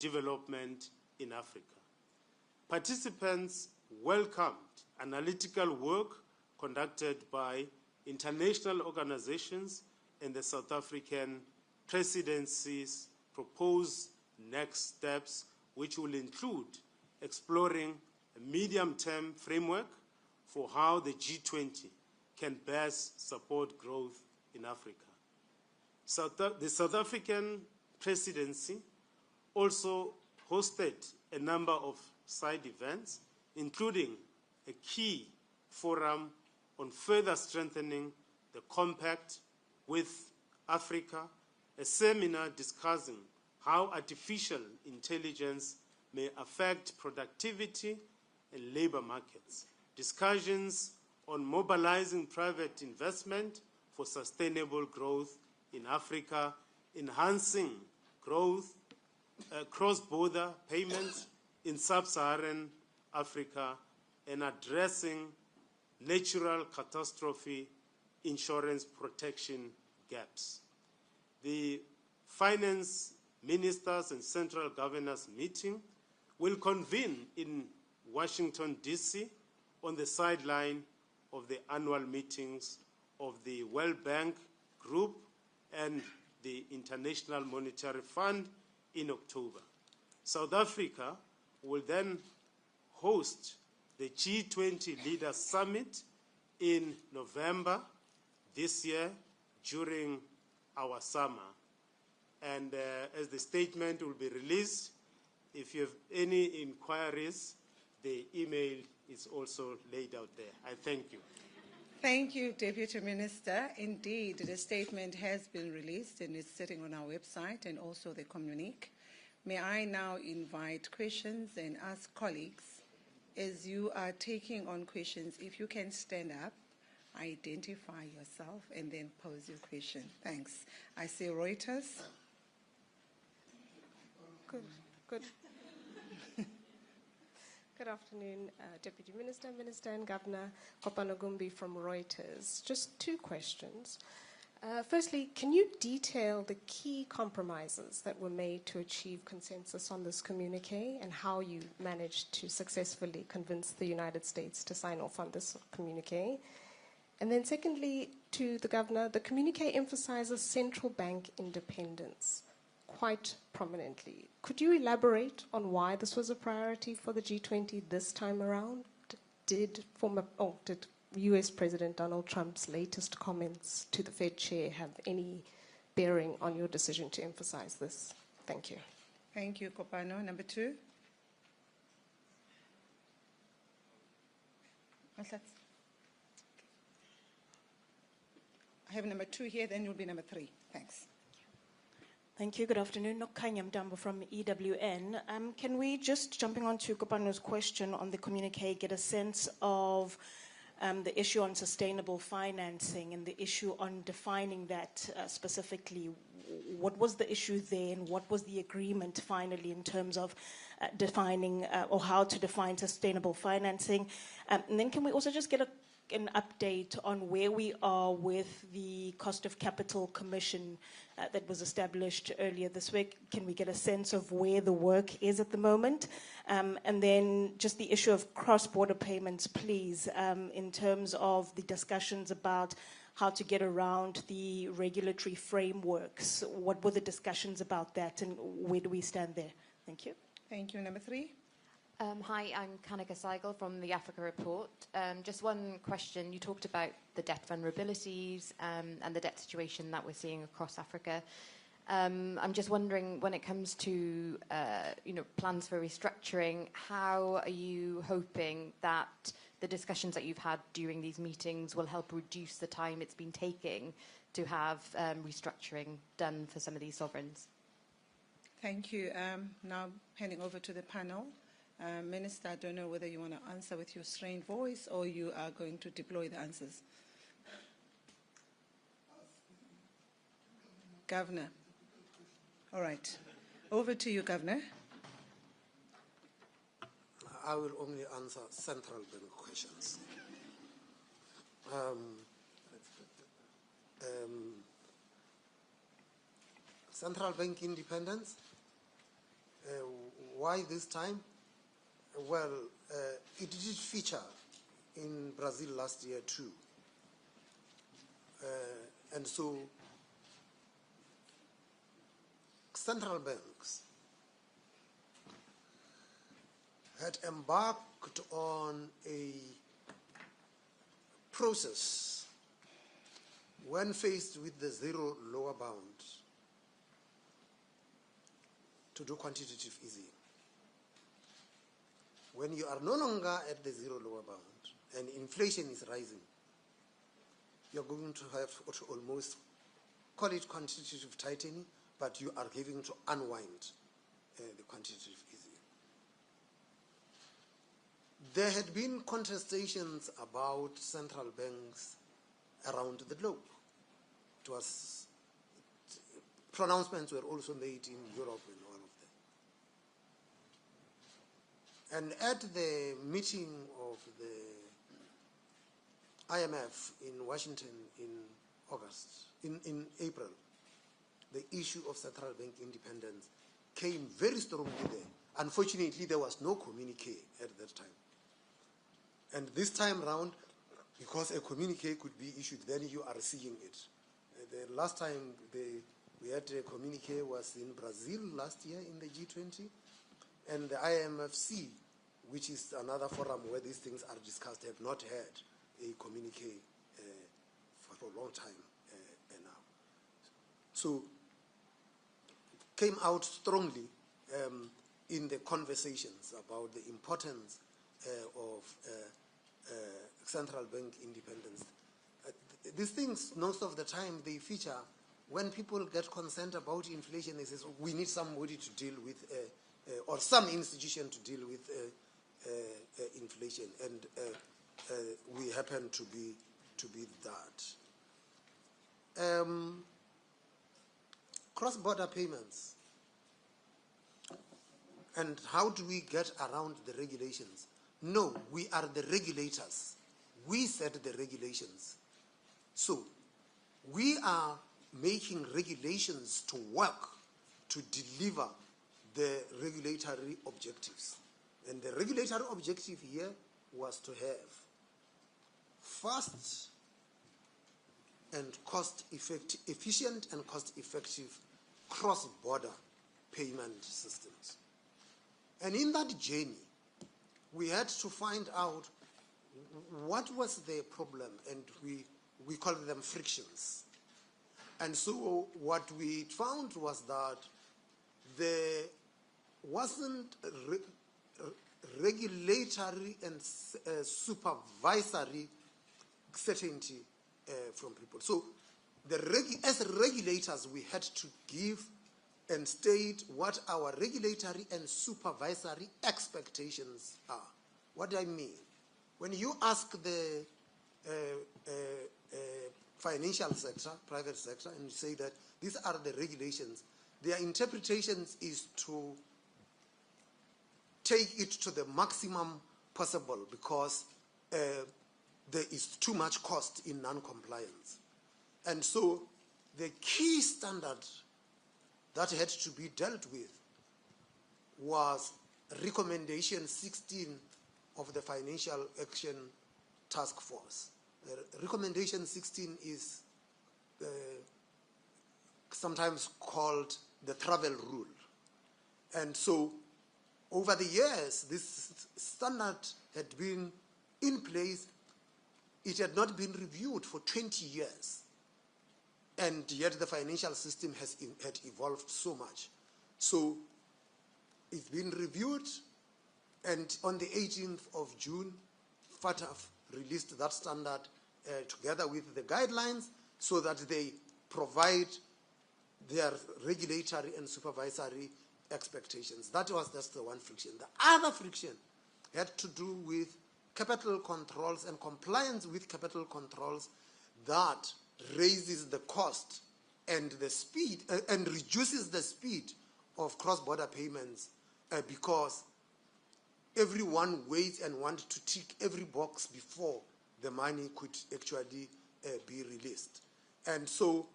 development in Africa. Participants welcomed analytical work conducted by international organizations and the South African presidency's proposed next steps, which will include exploring a medium-term framework for how the G20 can best support growth in Africa. The South African presidency also hosted a number of side events, including a key forum on further strengthening the compact with Africa, a seminar discussing how artificial intelligence may affect productivity and labor markets, discussions on mobilizing private investment for sustainable growth in Africa, enhancing growth, cross-border payments in sub-Saharan Africa, and addressing natural catastrophe insurance protection gaps. The finance ministers and central governors meeting will convene in Washington, D.C. on the sideline of the annual meetings of the World Bank Group and the International Monetary Fund in October. South Africa will then host the G20 Leaders Summit in November this year during our summer. And as the statement will be released, if you have any inquiries, the email is also laid out there. I thank you. Thank you, Deputy Minister. Indeed, the statement has been released and is sitting on our website and also the communique. May I now invite questions and ask colleagues, as you are taking on questions, if you can stand up, identify yourself, and then pose your question. Thanks. I see Reuters. Good. Good afternoon, Deputy Minister, Minister and Governor. Kopano Gumbi from Reuters. Just two questions. Firstly, can you detail the key compromises that were made to achieve consensus on this communique and how you managed to successfully convince the United States to sign off on this communique? And then secondly, to the Governor, the communique emphasizes central bank independence quite prominently. Could you elaborate on why this was a priority for the G20 this time around? Did US President Donald Trump's latest comments to the Fed chair have any bearing on your decision to emphasize this? Thank you. Thank you, Kopano. Number two. I have number two here, then you'll be number three. Thanks. Thank you. Good afternoon. Kganyago from EWN. Can we, just jumping on to Kopano's question on the communique, get a sense of the issue on sustainable financing and the issue on defining that specifically? What was the issue there, and what was the agreement finally in terms of defining or how to define sustainable financing? And then can we also just get an update on where we are with the Cost of Capital Commission that was established earlier this week? Can we get a sense of where the work is at the moment? And then just the issue of cross-border payments, please, in terms of the discussions about how to get around the regulatory frameworks. What were the discussions about that, and where do we stand there? Thank you. Thank you. Number three. Hi, I'm Kganyago from the Africa Report. Just one question. You talked about the debt vulnerabilities and the debt situation that we're seeing across Africa. I'm just wondering, when it comes to plans for restructuring, how are you hoping that the discussions that you've had during these meetings will help reduce the time it's been taking to have restructuring done for some of these sovereigns? Thank you. Now handing over to the panel. Minister, I don't know whether you want to answer with your strained voice or you are going to deploy the answers. Governor. All right. Over to you, Governor. I will only answer central bank questions. Central bank independence. Why this time? Well, it did feature in Brazil last year too. And so central banks had embarked on a process when faced with the zero lower bound to do quantitative easing. When you are no longer at the zero lower bound and inflation is rising, you're going to have to almost call it quantitative tightening, but you are having to unwind the quantitative easing. There had been contestations about central banks around the globe. Pronouncements were also made in Europe and all of that. And at the meeting of the IMF in Washington in April, the issue of central bank independence came very strongly there. Unfortunately, there was no communique at that time. And this time round, because a communique could be issued, then you are seeing it. The last time we had a communique was in Brazil last year in the G20, and the IMFC, which is another forum where these things are discussed, have not had a communique for a long time now. So came out strongly in the conversations about the importance of central bank independence. These things, most of the time, they feature when people get concerned about inflation. They say, oh, we need somebody to deal with, or some institution to deal with inflation, and we happen to be that. Cross-border payments. And how do we get around the regulations? No, we are the regulators. We set the regulations. So we are making regulations to work to deliver the regulatory objectives. And the regulatory objective here was to have fast and efficient and cost-effective cross-border payment systems. And in that journey, we had to find out what was the problem, and we call them frictions. And so what we found was that there wasn't regulatory and supervisory certainty from people. So as regulators, we had to give and state what our regulatory and supervisory expectations are. What do I mean? When you ask the financial sector, private sector, and you say that these are the regulations, their interpretations is to take it to the maximum possible because there is too much cost in non-compliance. And so the key standard that had to be dealt with was recommendation 16 of the Financial Action Task Force. Recommendation 16 is sometimes called the travel rule. And so over the years, this standard had been in place. It had not been reviewed for 20 years. And yet the financial system had evolved so much. So it's been reviewed, and on the 18th of June, FATF released that standard together with the guidelines so that they provide their regulatory and supervisory expectations. That was just the one friction. The other friction had to do with capital controls and compliance with capital controls that raises the cost and the speed and reduces the speed of cross-border payments because everyone waits and wants to tick every box before the money could actually be released. And so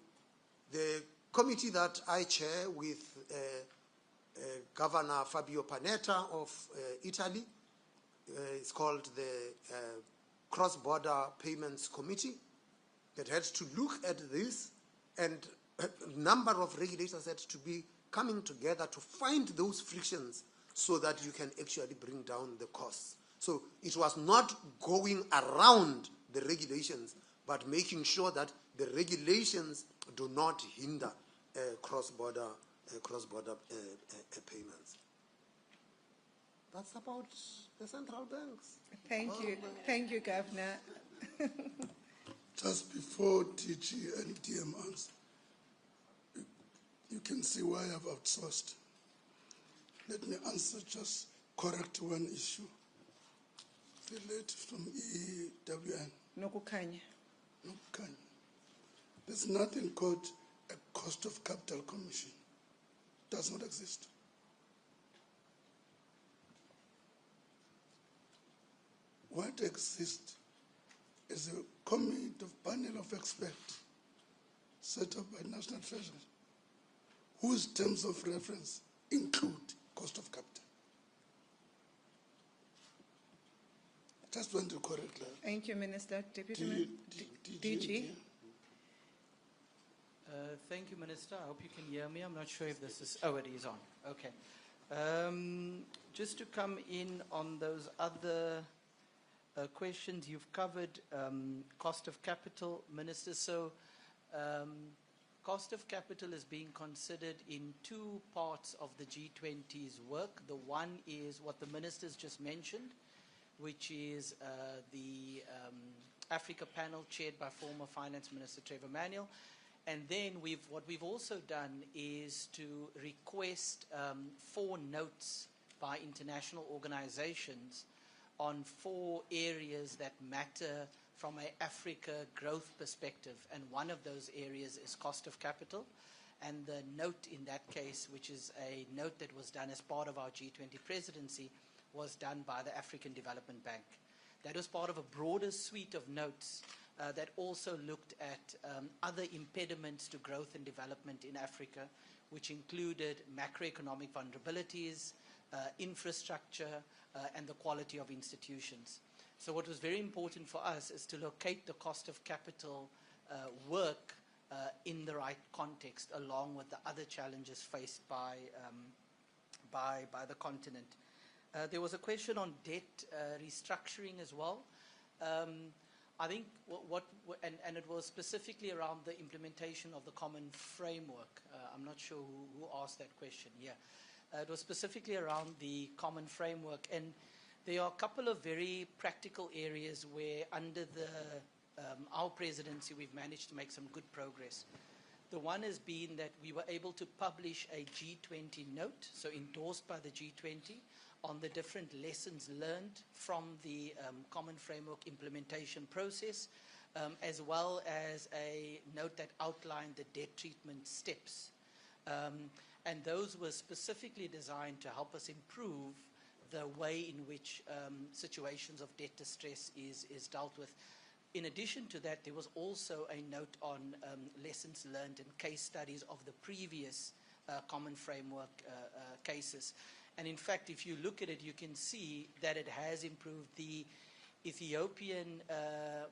the committee that I chair with Governor Fabio Panetta of Italy. It's called the Cross-Border Payments Committee that had to look at this, and a number of regulators had to be coming together to find those frictions so that you can actually bring down the costs. So it was not going around the regulations, but making sure that the regulations do not hinder cross-border payments. That's about the central banks. Thank you, Governor. Just before DG and DM answer, you can see why I've outsourced. Let me answer, just correct one issue related from EWN. No Kganya. No Kganya. There's nothing called a cost of capital commission. Does not exist. What exists is a panel of experts set up by National Treasury, whose terms of reference include cost of capital. Just want to correct that. Thank you, Minister. Deputy DG. Thank you, Minister. I hope you can hear me. I'm not sure if this is... Oh, it is on. Okay. Just to come in on those other questions, you've covered cost of capital, Minister. So cost of capital is being considered in two parts of the G20's work. The one is what the ministers just mentioned, which is the Africa panel chaired by former Finance Minister Trevor Manuel. And then what we've also done is to request 4 notes by international organizations on 4 areas that matter from an Africa growth perspective. And one of those areas is cost of capital. And the note in that case, which is a note that was done as part of our G20 presidency, was done by the African Development Bank. That was part of a broader suite of notes that also looked at other impediments to growth and development in Africa, which included macroeconomic vulnerabilities, infrastructure, and the quality of institutions. So what was very important for us is to locate the cost of capital work in the right context, along with the other challenges faced by the continent. There was a question on debt restructuring as well. I think and it was specifically around the implementation of the common framework. I'm not sure who asked that question. Yeah, it was specifically around the common framework, and there are a couple of very practical areas where under our presidency we've managed to make some good progress. The one has been that we were able to publish a G20 note, so endorsed by the G20, on the different lessons learned from the common framework implementation process, as well as a note that outlined the debt treatment steps. And those were specifically designed to help us improve the way in which situations of debt distress is dealt with. In addition to that, there was also a note on lessons learned and case studies of the previous common framework cases. And in fact, if you look at it, you can see that it has improved. The Ethiopian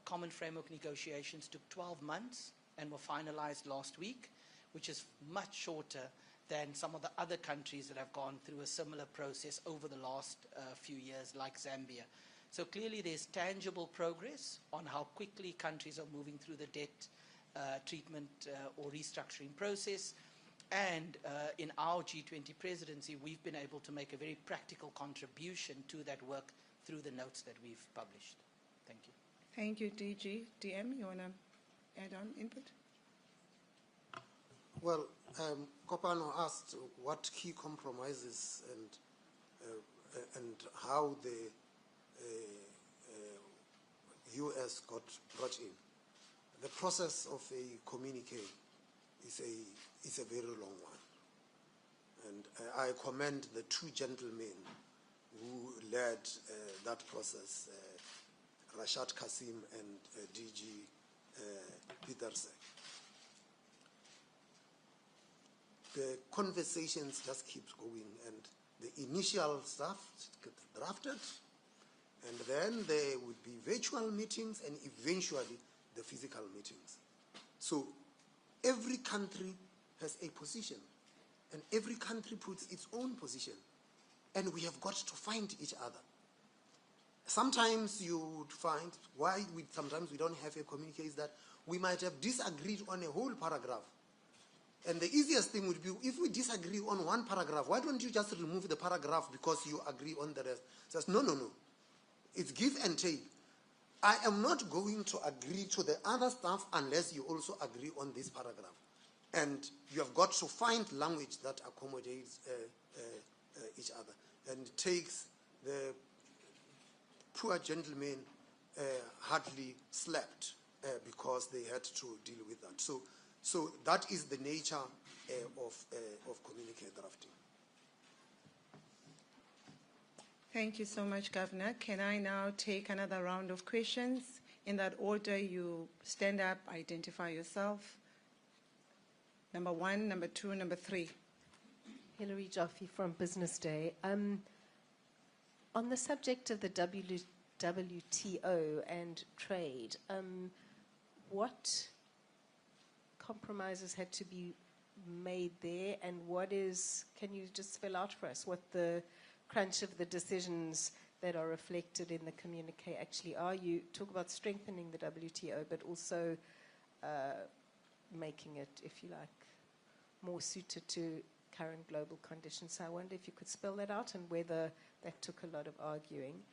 common framework negotiations took 12 months and were finalized last week, which is much shorter than some of the other countries that have gone through a similar process over the last few years, like Zambia. So clearly there's tangible progress on how quickly countries are moving through the debt treatment or restructuring process. And in our G20 presidency, we've been able to make a very practical contribution to that work through the notes that we've published. Thank you. Thank you, DG. DM, you want to add on input? Well, Kopano asked what key compromises and how the US got brought in. The process of a communique is a very long one. And I commend the 2 gentlemen who led that process, Rashad Kassim and DG Petersen. the conversations just keeps going, and the initial stuff gets drafted, and then there would be virtual meetings and eventually the physical meetings. So every country has a position, and every country puts its own position, and we have got to find each other. Sometimes you would find why sometimes we don't have a communique is that we might have disagreed on a whole paragraph. And the easiest thing would be, if we disagree on one paragraph, why don't you just remove the paragraph because you agree on the rest? Says, no. It's give and take. I am not going to agree to the other stuff unless you also agree on this paragraph. And you have got to find language that accommodates each other. And it takes the poor gentlemen hardly slept because they had to deal with that. So that is the nature of communique drafting. Thank you so much, Governor. Can I now take another round of questions? In that order, you stand up, identify yourself. Number 1, number 2, number 3. Hilary Jaffe from Business Day. On the subject of the WTO and trade, what compromises had to be made there, and can you just spell out for us what the crunch of the decisions that are reflected in the communique actually are? You talk about strengthening the WTO, but also making it, if you like, more suited to current global conditions. So I wonder if you could spell that out and whether that took a lot of arguing.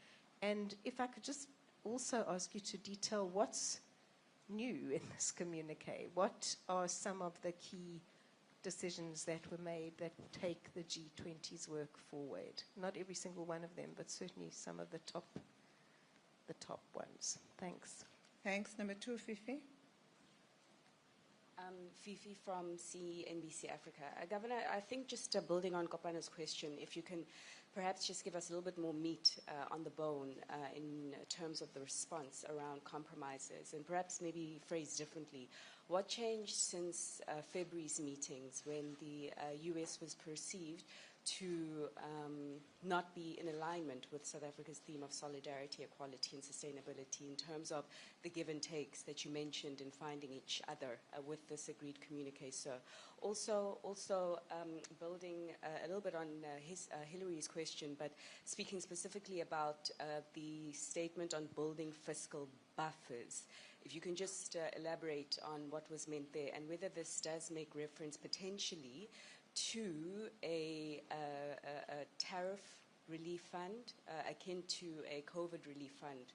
And if I could just also ask you to detail what's new in this communique. What are some of the key decisions that were made that take the G20's work forward? Not every single one of them, but certainly some of the top ones. Thanks. Thanks. Number 2, Fifi. Fifi from CNBC Africa. Governor, I think just building on Kopano's question, if you can perhaps just give us a little bit more meat on the bone in terms of the response around compromises, and perhaps maybe phrased differently. What changed since February's meetings when the US was perceived to not be in alignment with South Africa's theme of solidarity, equality, and sustainability in terms of the give and takes that you mentioned in finding each other with this agreed communique, sir? Also building a little bit on Hillary's question, but speaking specifically about the statement on building fiscal buffers. If you can just elaborate on what was meant there and whether this does make reference potentially to a tariff relief fund akin to a COVID relief fund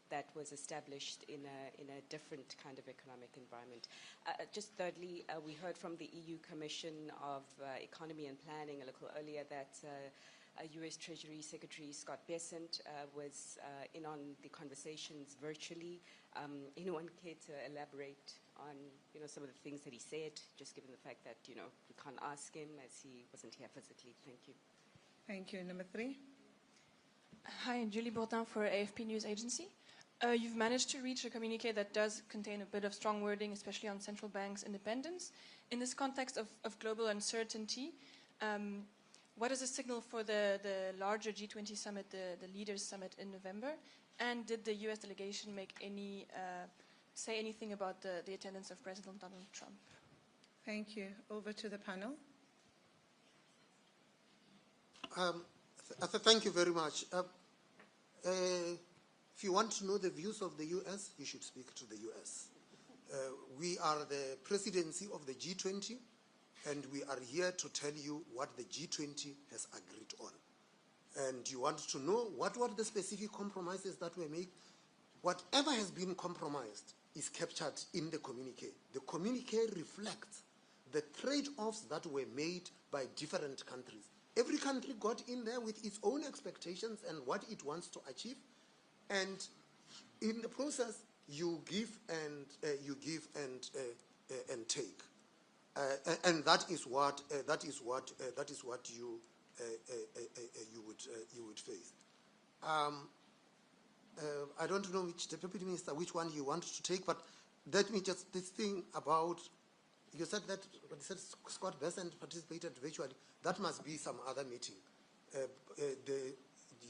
that was established in a different kind of economic environment. Just thirdly, we heard from the EU Commission of Economy and Planning a little earlier that US Treasury Secretary Scott Bessent was in on the conversations virtually. Anyone care to elaborate on some of the things that he said, just given the fact that we can't ask him as he wasn't here physically? Thank you. Thank you. Number 3. Hi, I'm Julie Bourdin for AFP News Agency. You've managed to reach a communique that does contain a bit of strong wording, especially on central banks' independence. In this context of global uncertainty, what is a signal for the larger G20 summit, the Leaders Summit in November? And did the US delegation make say anything about the attendance of President Donald Trump? Thank you. Over to the panel. Thank you very much. If you want to know the views of the US, you should speak to the US. We are the presidency of the G20, and we are here to tell you what the G20 has agreed on. And you want to know what were the specific compromises that were made. Whatever has been compromised is captured in the communique. The communique reflects the trade-offs that were made by different countries. Every country got in there with its own expectations and what it wants to achieve. And in the process, you give and take, and that is what you would face. I don't know which deputy minister, which one you want to take, but let me just this thing about you said that Scott Bessent participated virtually. That must be some other meeting. The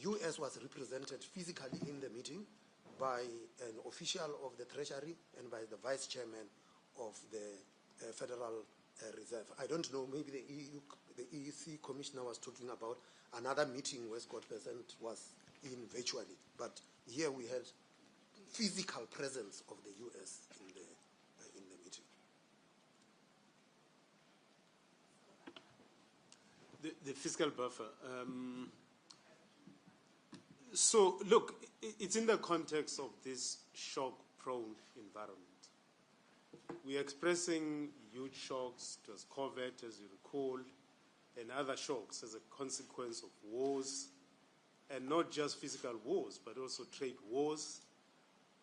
US was represented physically in the meeting by an official of the Treasury and by the Vice Chairman of the Federal Reserve. I don't know, maybe the EEC Commissioner was talking about another meeting where Scott Bessent was in virtually. But here we had physical presence of the US in the meeting. The fiscal buffer. So, look, it's in the context of this shock-prone environment. We're expressing huge shocks. It was COVID, as you recall, and other shocks as a consequence of wars, and not just physical wars, but also trade wars.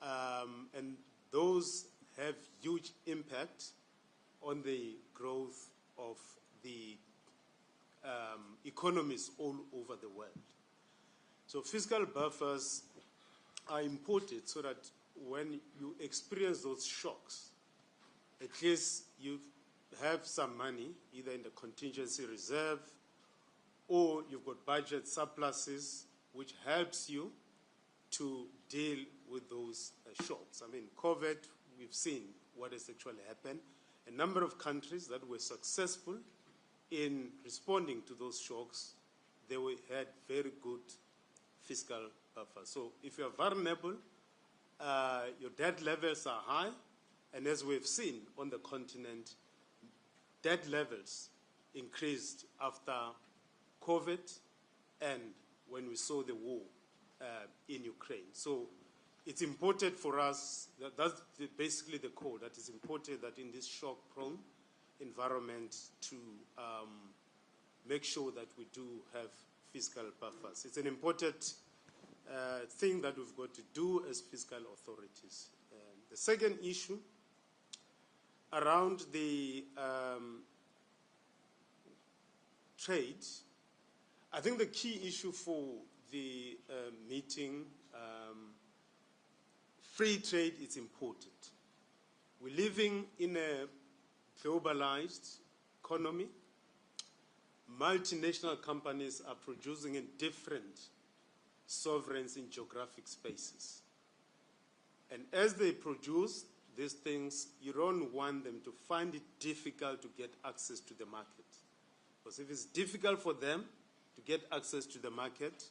And those have huge impact on the growth of the economies all over the world. So fiscal buffers are important so that when you experience those shocks, at least you have some money, either in the contingency reserve or you've got budget surpluses, which helps you to deal with those shocks. I mean, COVID, we've seen what has actually happened. A number of countries that were successful in responding to those shocks, they had very good fiscal buffer. So if you're vulnerable, your debt levels are high, and as we've seen on the continent, debt levels increased after COVID and when we saw the war in Ukraine. So it's important for us, that's basically the core, that it's important that in this shock-prone environment to make sure that we do have fiscal buffers. It's an important thing that we've got to do as fiscal authorities. The second issue around the trade, I think the key issue for the meeting, free trade is important. We're living in a globalized economy. Multinational companies are producing in different sovereigns in geographic spaces. And as they produce these things, you don't want them to find it difficult to get access to the market. Because if it's difficult for them to get access to the market,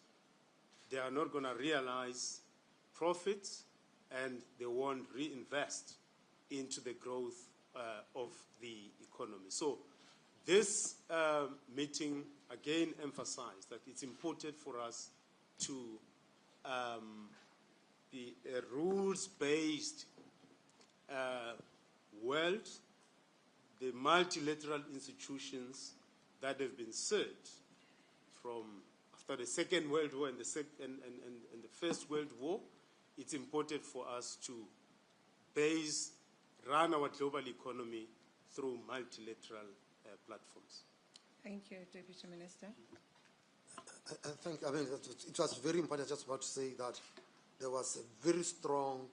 they are not going to realize profits and they won't reinvest into the growth of the economy. So this meeting again emphasized that it's important for us to be a rules-based world. The multilateral institutions that have been set from after the Second World War and the First World War, it's important for us to run our global economy through multilateral platforms. Thank you, Deputy Minister. I think, it was very important, just about to say that there was a very strong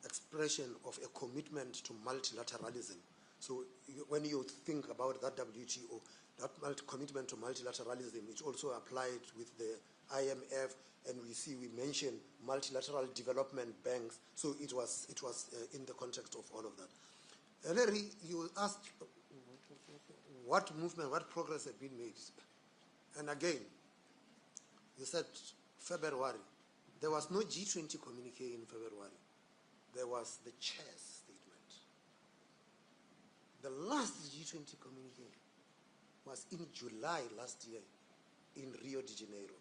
expression of a commitment to multilateralism. So when you think about that WTO, that commitment to multilateralism, it also applied with the IMF, and we mentioned multilateral development banks. So it was in the context of all of that. Larry, you asked what movement, what progress had been made. And again, you said February. There was no G20 communique in February. There was the chair's statement. The last G20 communique was in July last year in Rio de Janeiro.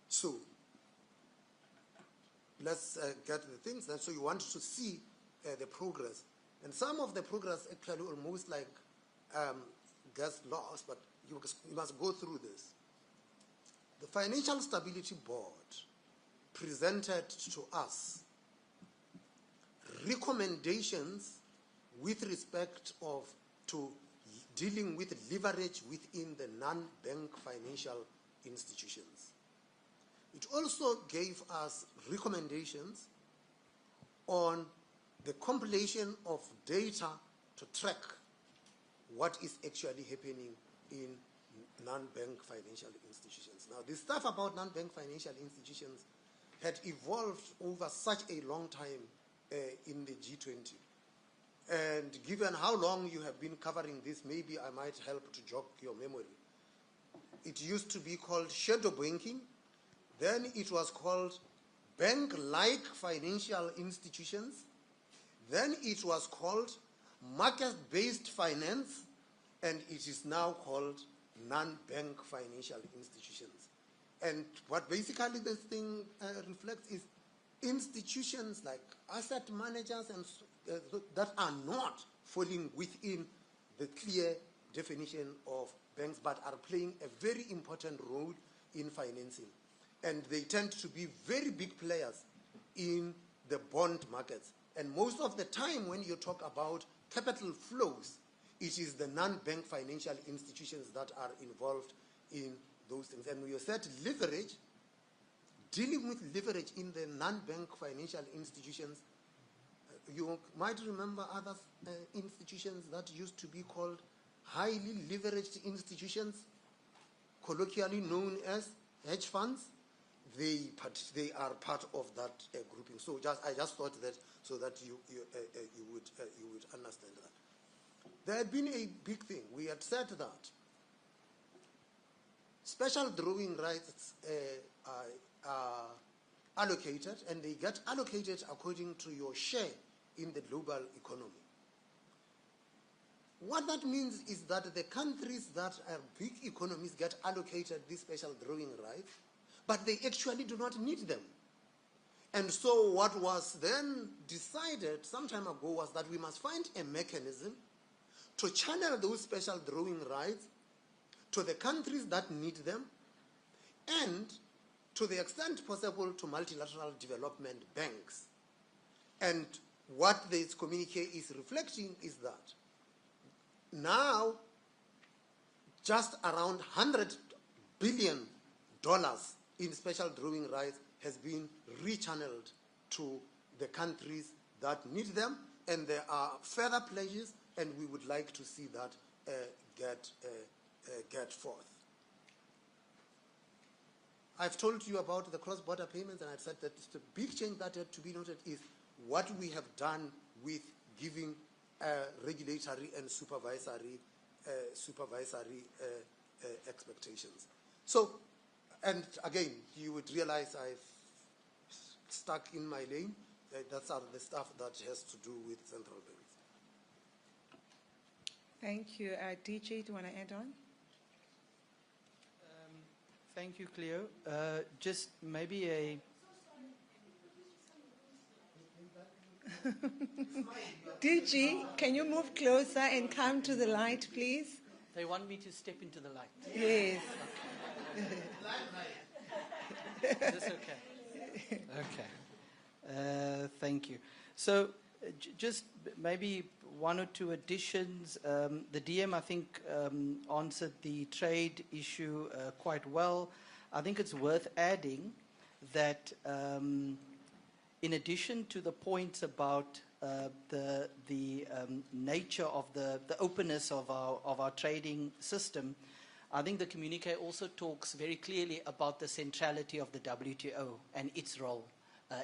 So let's get the things. And so you want to see the progress. And some of the progress actually almost like gets lost, but you must go through this. The Financial Stability Board presented to us recommendations with respect to dealing with leverage within the non-bank financial institutions. It also gave us recommendations on the compilation of data to track what is actually happening in non-bank financial institutions. Now, the stuff about non-bank financial institutions had evolved over such a long time in the G20. And given how long you have been covering this, maybe I might help to jog your memory. It used to be called shadow banking. Then it was called bank-like financial institutions. Then it was called market-based finance, and it is now called non-bank financial institutions. And what basically this thing reflects is institutions like asset managers and that are not falling within the clear definition of banks, but are playing a very important role in financing. And they tend to be very big players in the bond markets. And most of the time when you talk about capital flows, it is the non-bank financial institutions that are involved in those things. And when you said leverage, dealing with leverage in the non-bank financial institutions, you might remember other institutions that used to be called highly leveraged institutions, colloquially known as hedge funds. They are part of that grouping. So I just thought that so that you would understand that. There had been a big thing. We had said that special drawing rights are allocated, and they get allocated according to your share in the global economy. What that means is that the countries that are big economies get allocated these special drawing rights, but they actually do not need them. And so what was then decided some time ago was that we must find a mechanism to channel those special drawing rights to the countries that need them, and to the extent possible to multilateral development banks. And what this communique is reflecting is that now just around $100 billion in special drawing rights has been rechanneled to the countries that need them, and there are further pledges, and we would like to see that get forth. I've told you about the cross-border payments, and I've said that the big change that had to be noted is what we have done with giving regulatory and supervisory expectations. So, and again, you would realize I've stuck in my lane. That's the stuff that has to do with central banks. Thank you. DJ, do you want to add on? Thank you, Cleo. Just maybe a... DG, can you move closer and come to the light, please? They want me to step into the light. Yes. Is this okay? Okay. Thank you. So just maybe one or two additions. The DM, I think, answered the trade issue quite well. I think it's worth adding that in addition to the points about the nature of the openness of our trading system, I think the communique also talks very clearly about the centrality of the WTO and its role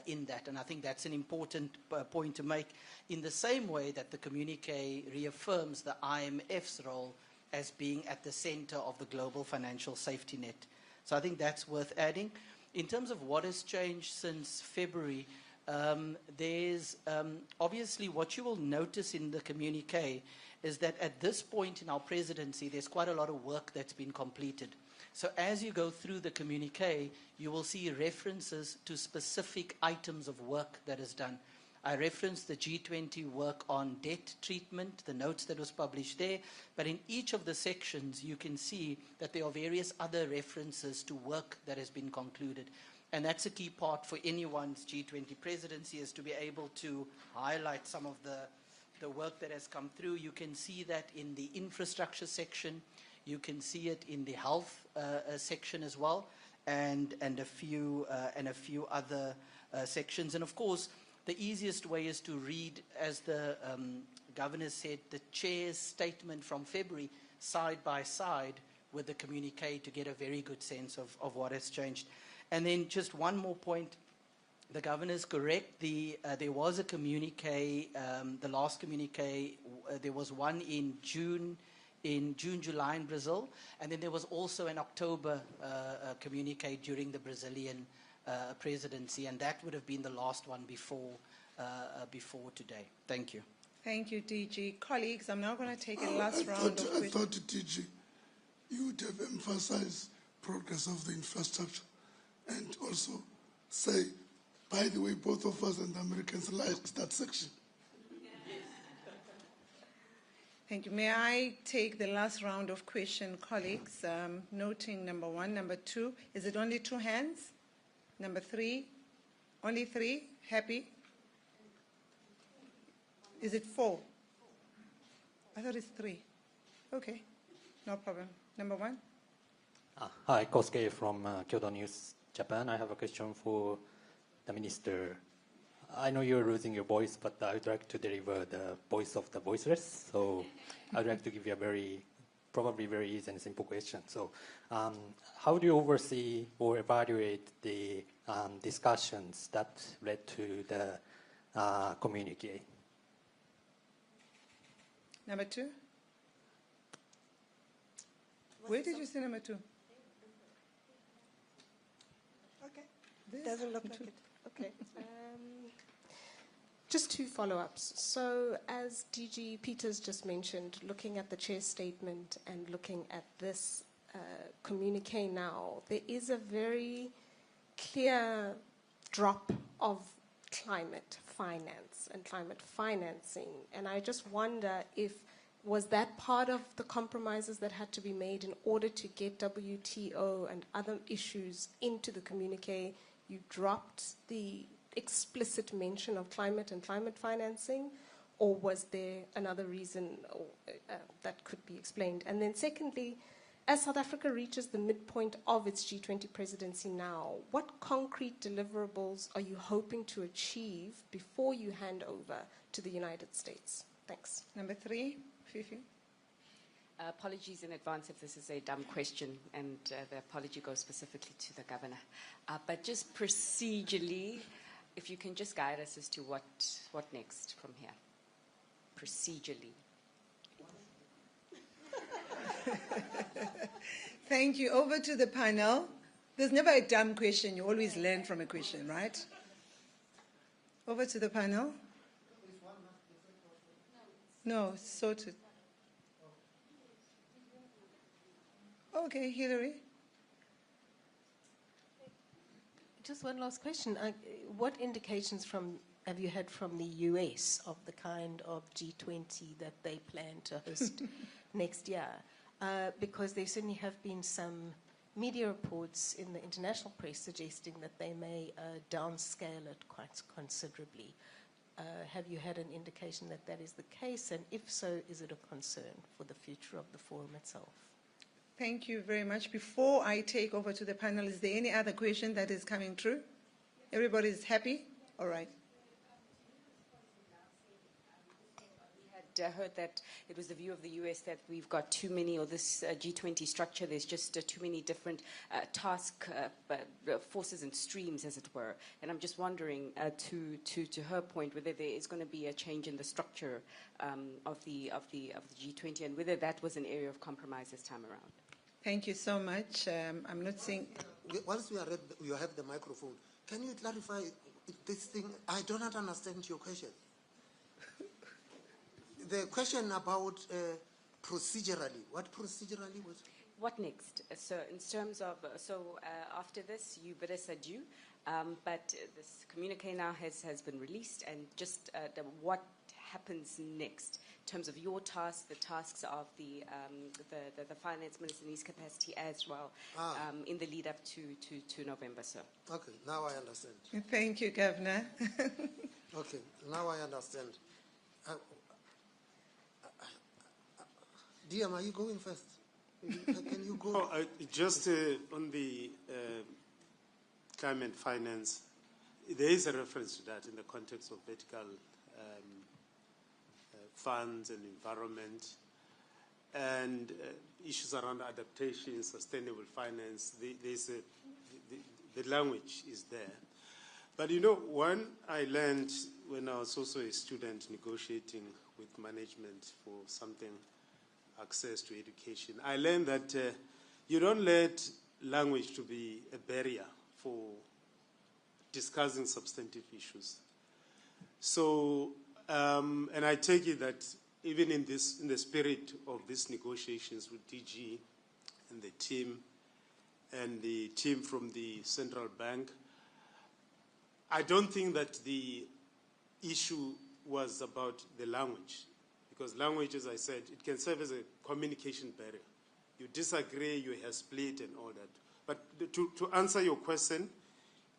in that. And I think that's an important point to make, in the same way that the communique reaffirms the IMF's role as being at the center of the global financial safety net. So I think that's worth adding. In terms of what has changed since February, there's obviously what you will notice in the communique is that at this point in our presidency, there's quite a lot of work that's been completed. So as you go through the communique, you will see references to specific items of work that is done. I referenced the G20 work on debt treatment, the notes that was published there, but in each of the sections you can see that there are various other references to work that has been concluded. And that's a key part for anyone's G20 presidency, is to be able to highlight some of the work that has come through. You can see that in the infrastructure section, you can see it in the health section as well, and a few other sections. And of course, the easiest way is to read, as the Governor said, the Chair's statement from February side by side with the communique to get a very good sense of what has changed. And then just one more point. The Governor is correct. There was a communique, the last communique, there was one in June, July in Brazil, and then there was also an October communique during the Brazilian presidency, and that would have been the last one before today. Thank you. Thank you, DG. Colleagues, I'm now going to take a last round of questions. I thought, DG, you would have emphasized progress of the infrastructure and also say, by the way, both of us and the Americans liked that section. Thank you. May I take the last round of question, colleagues, noting number 1. Number 2, is it only 2 hands? Number 3, only 3? Happy? Is it 4? I thought it's 3. Okay, no problem. Number 1. Hi, Kosuke from Kyodo News, Japan. I have a question for the Minister. I know you're losing your voice, but I would like to deliver the voice of the voiceless. So I would like to give you a probably very easy and simple question. So how do you oversee or evaluate the discussions that led to the communique? Number 2? Where did you say number 2? Okay. Doesn't look like it. Okay. Just 2 follow-ups. So as DG Peters just mentioned, looking at the Chair's statement and looking at this communique now, there is a very clear drop of climate finance and climate financing. And I just wonder was that part of the compromises that had to be made in order to get WTO and other issues into the communique? You dropped the explicit mention of climate and climate financing, or was there another reason that could be explained? And then secondly, as South Africa reaches the midpoint of its G20 presidency now, what concrete deliverables are you hoping to achieve before you hand over to the United States? Thanks. Number 3, Fifi. Apologies in advance if this is a dumb question, and the apology goes specifically to the Governor. But just procedurally, if you can just guide us as to what next from here, procedurally. Thank you. Over to the panel. There's never a dumb question. You always learn from a question, right? Over to the panel. No, it's sorted. Okay, Hillary. Just one last question. What indications have you had from the US of the kind of G20 that they plan to host next year? Because there certainly have been some media reports in the international press suggesting that they may downscale it quite considerably. Have you had an indication that that is the case? And if so, is it a concern for the future of the forum itself? Thank you very much. Before I take over to the panel, is there any other question that is coming through? Everybody is happy? All right. We had heard that it was the view of the US that we've got too many, or this G20 structure, there's just too many different task forces and streams, as it were. And I'm just wondering, to her point, whether there is going to be a change in the structure of the G20, and whether that was an area of compromise this time around. Thank you so much. I'm not saying... Once you have the microphone, can you clarify this thing? I do not understand your question. The question about procedurally, what procedurally was? What next? So in terms of, after this, you better adieu, but this communique now has been released, and just what happens next in terms of your tasks, the tasks of the finance minister in his capacity as well, in the lead up to November, sir. Okay, now I understand. Thank you, Governor. Okay, now I understand. Diam, are you going first? Can you go? Just on the climate finance, there is a reference to that in the context of vertical funds and environment, and issues around adaptation, sustainable finance. The language is there. But you know, one I learned when I was also a student negotiating with management for something, access to education, I learned that you don't let language to be a barrier for discussing substantive issues. So, and I take it that even in the spirit of these negotiations with DG and the team from the central bank, I don't think that the issue was about the language, because language, as I said, it can serve as a communication barrier. You disagree, you have split and all that. But to answer your question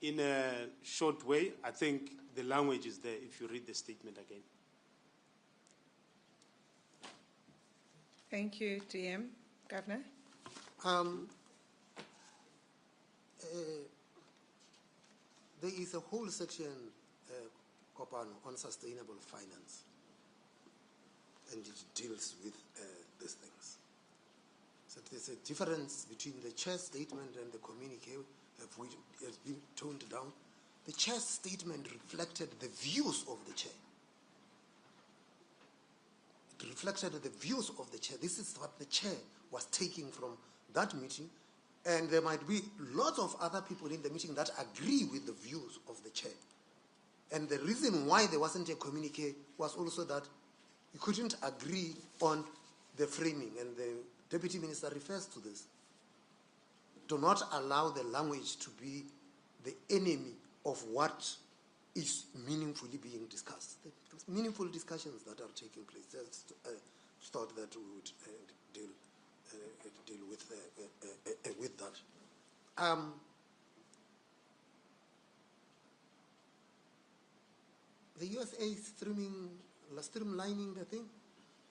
in a short way, I think the language is there if you read the statement again. Thank you, DM. Governor? There is a whole section, Kopano, on sustainable finance, and it deals with these things. So there's a difference between the chair statement and the communique, which has been toned down. The chair statement reflected the views of the chair. It reflected the views of the chair. This is what the chair was taking from that meeting. And there might be lots of other people in the meeting that agree with the views of the chair. And the reason why there wasn't a communique was also that you couldn't agree on the framing. And the Deputy Minister refers to this. Do not allow the language to be the enemy of what is meaningfully being discussed. The meaningful discussions that are taking place. Just thought that we would deal with that. The USA is streamlining the thing.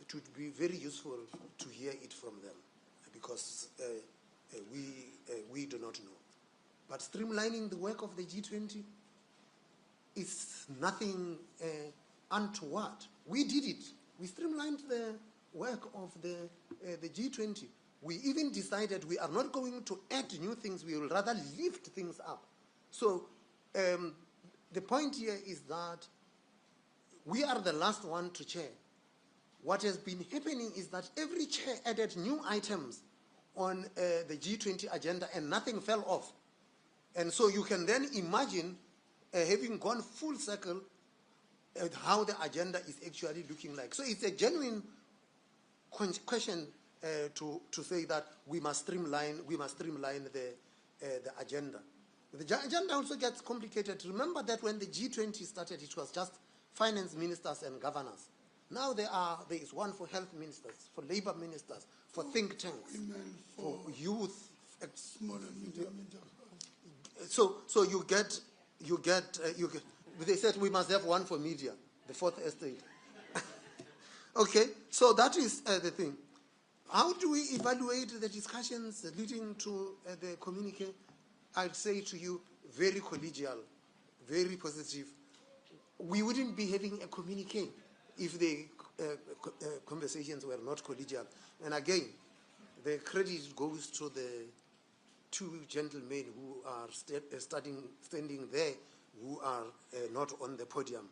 It would be very useful to hear it from them, because we do not know. But streamlining the work of the G20 is nothing untoward. We did it. We streamlined the work of the G20. We even decided we are not going to add new things. We will rather lift things up. So the point here is that we are the last one to chair. What has been happening is that every chair added new items on the G20 agenda and nothing fell off. And so you can then imagine having gone full circle how the agenda is actually looking like. So it's a genuine question to say that we must streamline the agenda. The agenda also gets complicated. Remember that when the G20 started, it was just finance ministers and governors. Now there is one for health ministers, for labor ministers, for think tanks, women, for youth, small and medium. So you get. They said we must have one for media, the fourth estate. Okay, so that is the thing. How do we evaluate the discussions leading to the communique? I'd say to you, very collegial, very positive. We wouldn't be having a communique if the conversations were not collegial. And again, the credit goes to the two gentlemen who are standing there, who are not on the podium.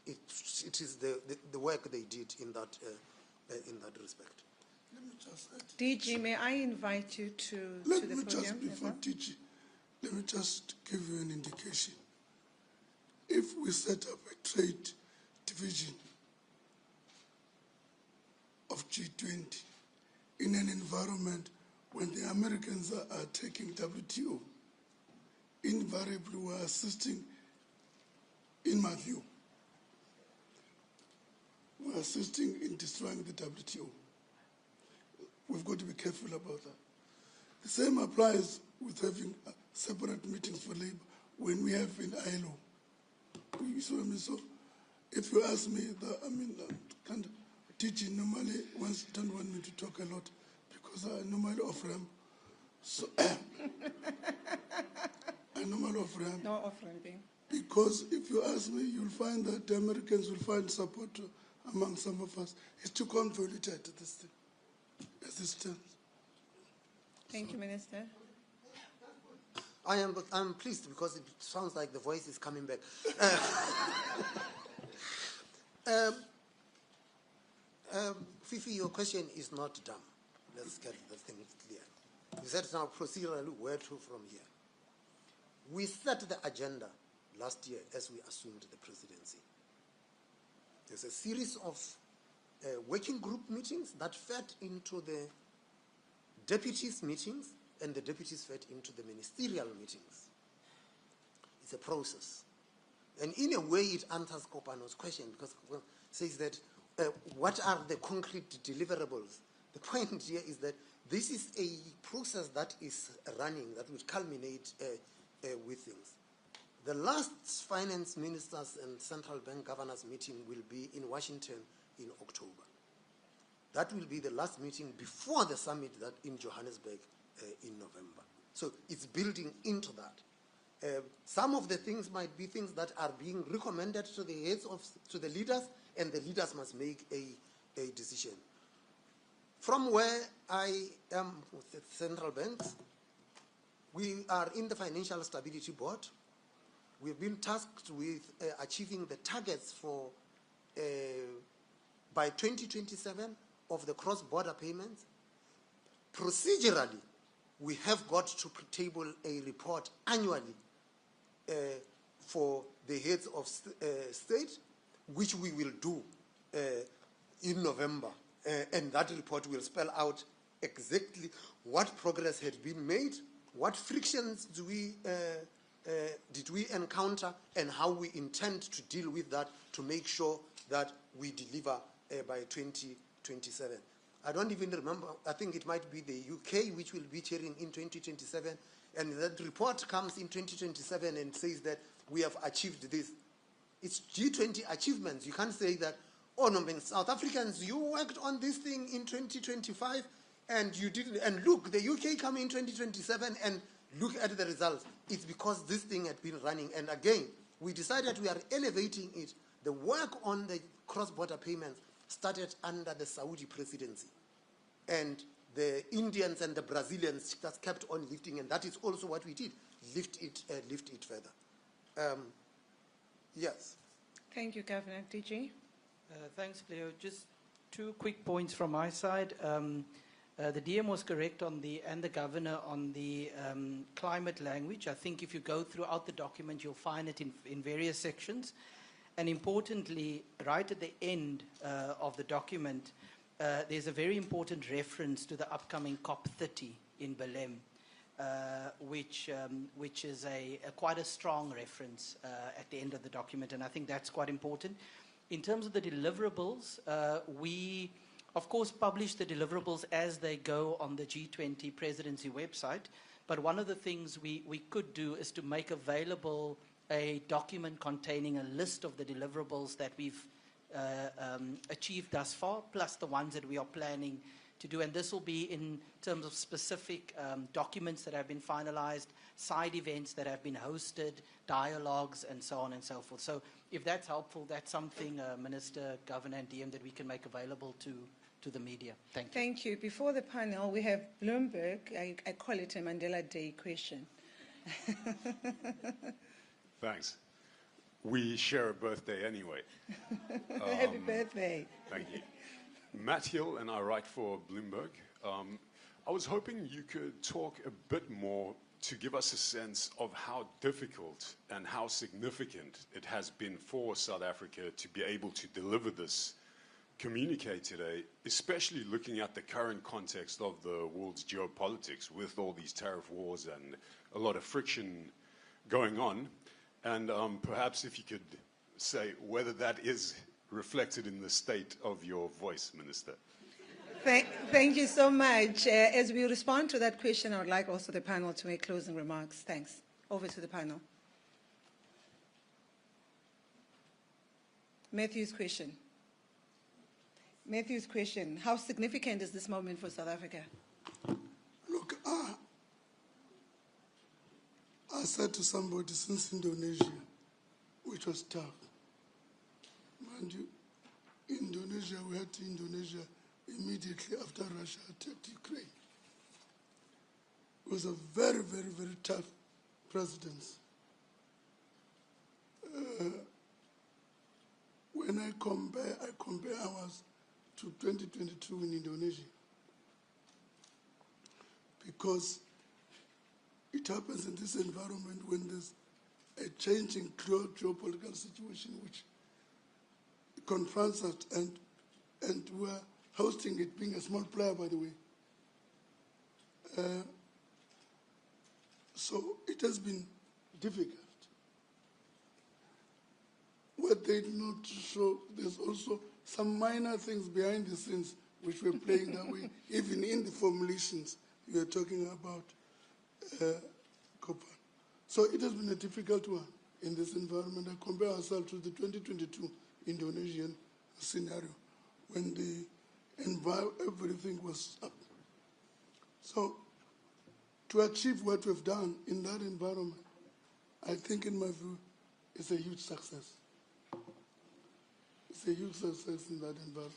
It is the work they did in that respect. Let me just add. DG, may I invite you to the podium? Let me just, before DG, let me just give you an indication. If we set up a trade division of G20 in an environment when the Americans are taking WTO, invariably we are assisting, in my view, we are assisting in destroying the WTO. We've got to be careful about that. The same applies with having separate meetings for labor when we have in ILO. You see what I mean? So if you ask me, kind of teaching normally don't want me to talk a lot because I normally off ramp. So I normally off ramp. No off ramping. Because if you ask me, you'll find that the Americans will find support among some of us. It's too convoluted, this thing, as it stands. Thank you, Minister. I'm pleased because it sounds like the voice is coming back. Fifi, your question is not dumb. Let's get the thing clear. You said now procedurally where to from here. We set the agenda last year as we assumed the presidency. There's a series of working group meetings that fed into the deputies' meetings, and the deputies fed into the ministerial meetings. It's a process. And in a way, it answers Kopano's question, because it says that what are the concrete deliverables? The point here is that this is a process that is running, that will culminate with things. The last finance ministers and central bank governors meeting will be in Washington in October. That will be the last meeting before the summit that in Johannesburg in November. So it's building into that. Some of the things might be things that are being recommended to the heads to the leaders, and the leaders must make a decision. From where I am with the central banks, we are in the Financial Stability Board. We've been tasked with achieving the targets for by 2027 of the cross-border payments. Procedurally, we have got to table a report annually for the heads of state, which we will do in November. And that report will spell out exactly what progress had been made, what frictions did we encounter, and how we intend to deal with that to make sure that we deliver by 2027. I don't even remember, I think it might be the UK which will be chairing in 2027, and that report comes in 2027 and says that we have achieved this. It's G20 achievements. You can't say that, oh no, South Africans, you worked on this thing in 2025 and you didn't, and look, the UK come in 2027 and look at the results. It's because this thing had been running, and again, we decided we are elevating it. The work on the cross-border payments started under the Saudi presidency, and the Indians and the Brazilians just kept on lifting, and that is also what we did, lift it further. Yes. Thank you, Governor. DG? Thanks, Cleo. Just two quick points from my side. The DM was correct on and the Governor on the climate language. I think if you go throughout the document, you'll find it in various sections. And importantly, right at the end of the document, there's a very important reference to the upcoming COP30 in Belém, which is quite a strong reference at the end of the document, and I think that's quite important. In terms of the deliverables, we, of course, publish the deliverables as they go on the G20 presidency website, but one of the things we could do is to make available a document containing a list of the deliverables that we've achieved thus far, plus the ones that we are planning to do. And this will be in terms of specific documents that have been finalized, side events that have been hosted, dialogues, and so on and so forth. So if that's helpful, that's something, Minister, Governor, and DM, that we can make available to the media. Thank you. Thank you. Before the panel, we have Bloomberg. I call it a Mandela Day question. Thanks. We share a birthday anyway. Happy birthday. Thank you. Matt Hill and I write for Bloomberg. I was hoping you could talk a bit more to give us a sense of how difficult and how significant it has been for South Africa to be able to deliver this communique today, especially looking at the current context of the world's geopolitics with all these tariff wars and a lot of friction going on. And perhaps if you could say whether that is reflected in the state of your voice, Minister. Thank you so much. As we respond to that question, I would like also the panel to make closing remarks. Thanks. Over to the panel. Matthew's question. Matthew's question. How significant is this moment for South Africa? Look, I said to somebody since Indonesia which was tough. Mind you, Indonesia, we had Indonesia immediately after Russia attacked Ukraine. It was a very, very, very tough presidency. When I compare ours to 2022 in Indonesia, because it happens in this environment when there's a changing geopolitical situation which confronts us, and we're hosting it, being a small player, by the way. So it has been difficult. What they did not show, there's also some minor things behind the scenes which were playing that way, even in the formulations you are talking about, Kopan. So it has been a difficult one in this environment. I compare ourselves to the 2022 Indonesian scenario when everything was up. So to achieve what we've done in that environment, I think, in my view, it's a huge success. It's a huge success in that environment.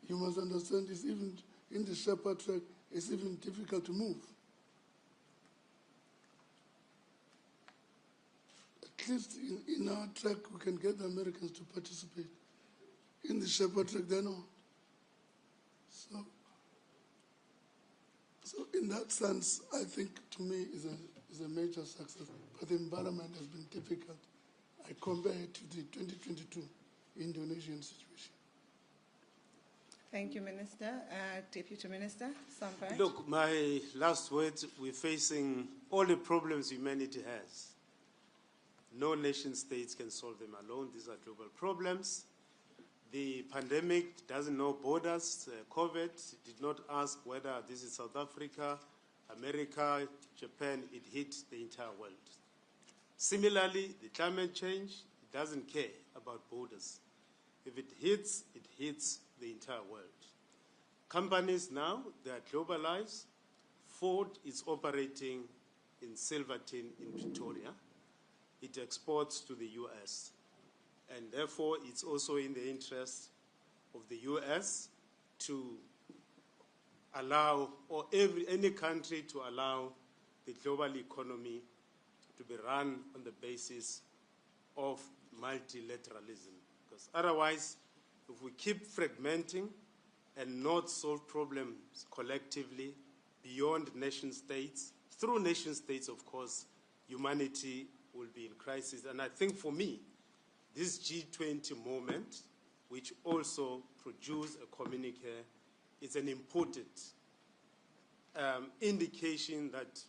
You must understand, it's even in the shepherd track, it's even difficult to move. At least in our track, we can get the Americans to participate. In the shepherd track, they're not. So in that sense, I think, to me, is a major success. But the environment has been difficult. I compare it to the 2022 Indonesian situation. Thank you, Minister. Deputy Minister, Sampai. Look, my last words, we're facing all the problems humanity has. No nation states can solve them alone. These are global problems. The pandemic doesn't know borders. COVID did not ask whether this is South Africa, America, Japan. It hit the entire world. Similarly, the climate change, it doesn't care about borders. If it hits the entire world. Companies now, they are globalized. Ford is operating in Silverton in Pretoria. It exports to the US. And therefore, it's also in the interest of the US to allow, or any country to allow the global economy to be run on the basis of multilateralism. Because otherwise, if we keep fragmenting and not solve problems collectively beyond nation states, through nation states, of course, humanity will be in crisis. And I think for me, this G20 moment, which also produced a communique, is an important indication that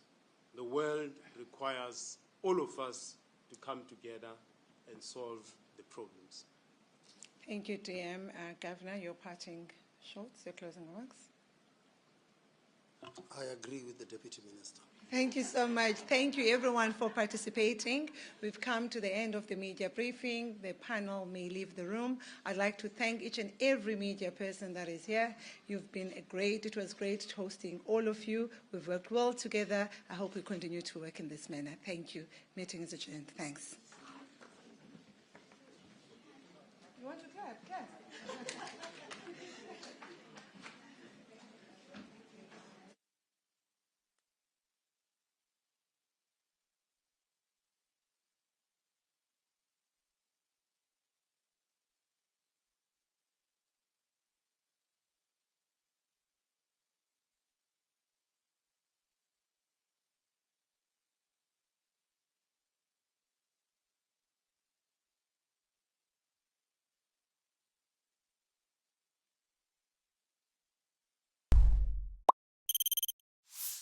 the world requires all of us to come together and solve the problems. Thank you, DM. Governor, your parting shots, your closing remarks. I agree with the Deputy Minister. Thank you so much. Thank you, everyone, for participating. We've come to the end of the media briefing. The panel may leave the room. I'd like to thank each and every media person that is here. You've been it was great hosting all of you. We've worked well together. I hope we continue to work in this manner. Thank you. Meeting is adjourned. Thanks. You want to clap? Clap.